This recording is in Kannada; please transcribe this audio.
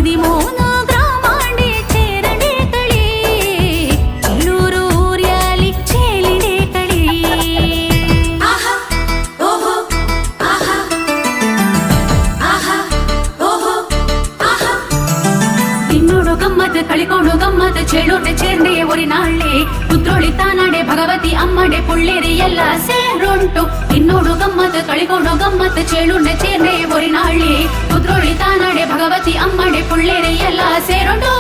13 ಗ್ರಾಮಾಂಡೆ ಚೇರಣೆ ಕಳಿ ಚೀಳೂರು ಊರ್ಯಾಲಿ ಚೇಲಿಡೆ ಕಳಿ ಆಹಾ ಓಹೋ ಆಹಾ ಆಹಾ ಓಹೋ ಆಹಾ ತಿನ್ನೋಡು ಗಮ್ಮತ್ ಕಳಿಕೊಂಡು ಗಮ್ಮತ್ ಚೇಳುಂಡೆ ಚೇರ್ನೆ ಒರಿನಾಳೆ ಕುದ್ರೋಳಿ ತಾನಾಡೆ ಭಗವತಿ ಅಮ್ಮಡೆ ಪುಳ್ಳೇರಿ ಎಲ್ಲ ಸೇರುಂಟು ತಿನ್ನೋಡು ಗಮ್ಮತ್ ಕಳಿಕೊಂಡು ಗಮ್ಮತ್ ಚೇಳುಂಡೆ ಚೇರ್ನೆ ಒರಿನಾಳೆ ಕುದ್ರೋಳಿ ತಾನಾಡೆ ಭಗವತಿ ಅಮ್ಮಡೆ ಪುಳ್ಳೇರಿ ಎಲ್ಲ ಸೇರುಂಟು